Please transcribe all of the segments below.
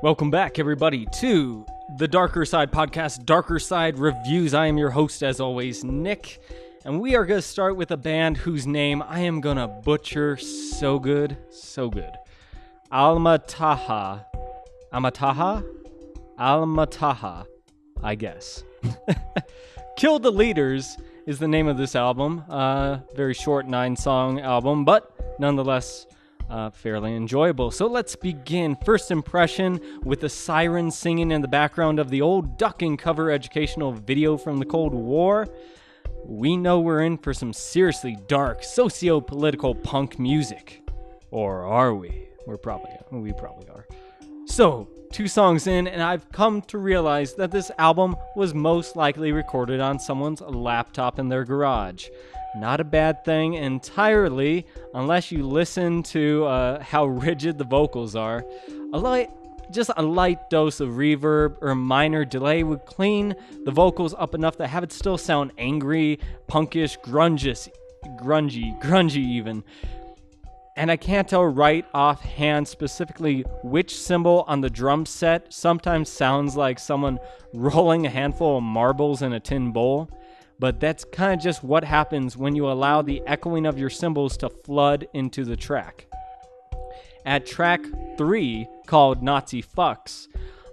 Welcome back, everybody, to the Darker Side Podcast, Darker Side Reviews. I am your host, as always, Nick, and we are going to start with a band whose name I am going to butcher so good. Almataha, I guess. Kill the Leaders is the name of this album. Very short 9-song album, but nonetheless fairly enjoyable. So let's begin. First impression with the siren singing in the background of the old duck and cover educational video from the Cold War. We know we're in for some seriously dark socio-political punk music. Or are we? We probably are. So, 2 songs in, and I've come to realize that this album was most likely recorded on someone's laptop in their garage. Not a bad thing entirely, unless you listen to how rigid the vocals are. A light dose of reverb or minor delay would clean the vocals up enough to have it still sound angry, punkish, grungy even. And I can't tell right offhand specifically which cymbal on the drum set sometimes sounds like someone rolling a handful of marbles in a tin bowl. But that's kind of just what happens when you allow the echoing of your cymbals to flood into the track. At track 3, called Nazi Fucks,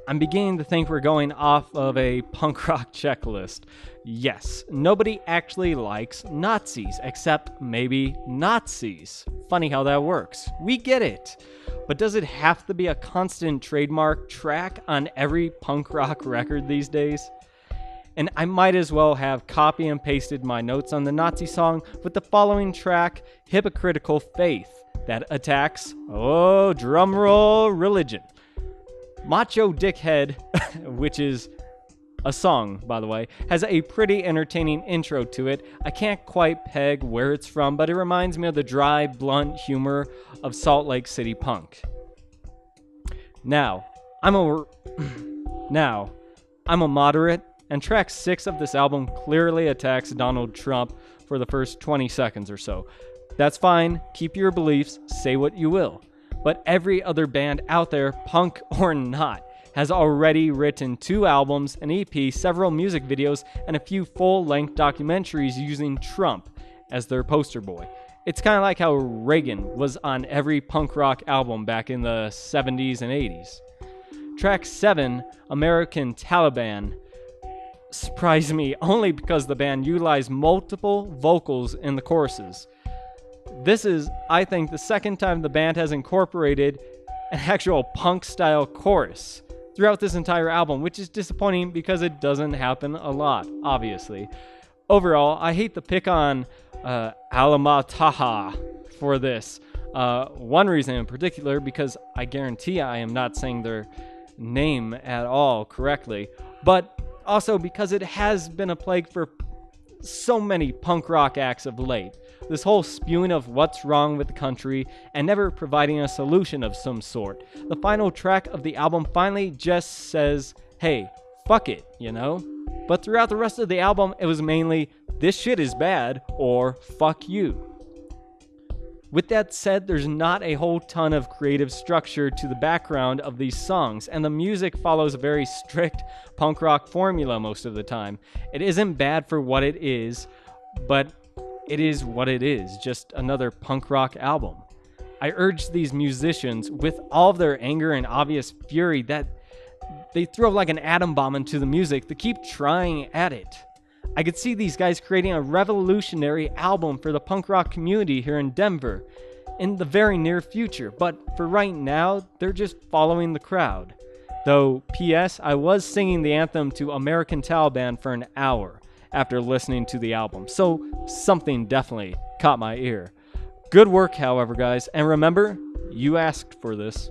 I'm beginning to think we're going off of a punk rock checklist. Yes, nobody actually likes Nazis, except maybe Nazis. Funny how that works. We get it. But does it have to be a constant trademark track on every punk rock record these days? And I might as well have copy and pasted my notes on the Nazi song with the following track, Hypocritical Faith, that attacks, drumroll, religion. Macho Dickhead, which is a song, by the way, has a pretty entertaining intro to it. I can't quite peg where it's from, but it reminds me of the dry, blunt humor of Salt Lake City punk. Now, I'm a moderate, and track 6 of this album clearly attacks Donald Trump for the first 20 seconds or so. That's fine, keep your beliefs, say what you will. But every other band out there, punk or not, has already written 2 albums, an EP, several music videos, and a few full-length documentaries using Trump as their poster boy. It's kind of like how Reagan was on every punk rock album back in the 70s and 80s. Track 7, American Taliban, surprised me only because the band utilized multiple vocals in the choruses. This is, I think, the second time the band has incorporated an actual punk-style chorus throughout this entire album, which is disappointing because it doesn't happen a lot, obviously. Overall, I hate to pick on Almataha for this. One reason in particular, because I guarantee I am not saying their name at all correctly, but also because it has been a plague for so many punk rock acts of late. This whole spewing of what's wrong with the country and never providing a solution of some sort. The final track of the album finally just says, hey, fuck it, you know? But throughout the rest of the album, it was mainly, this shit is bad, or fuck you. With that said, there's not a whole ton of creative structure to the background of these songs, and the music follows a very strict punk rock formula most of the time. It isn't bad for what it is, but it is what it is, just another punk rock album. I urge these musicians, with all of their anger and obvious fury that they throw like an atom bomb into the music, to keep trying at it. I could see these guys creating a revolutionary album for the punk rock community here in Denver in the very near future, but for right now, they're just following the crowd. Though, P.S., I was singing the anthem to American Taliban for an hour after listening to the album, so something definitely caught my ear. Good work, however, guys, and remember, you asked for this.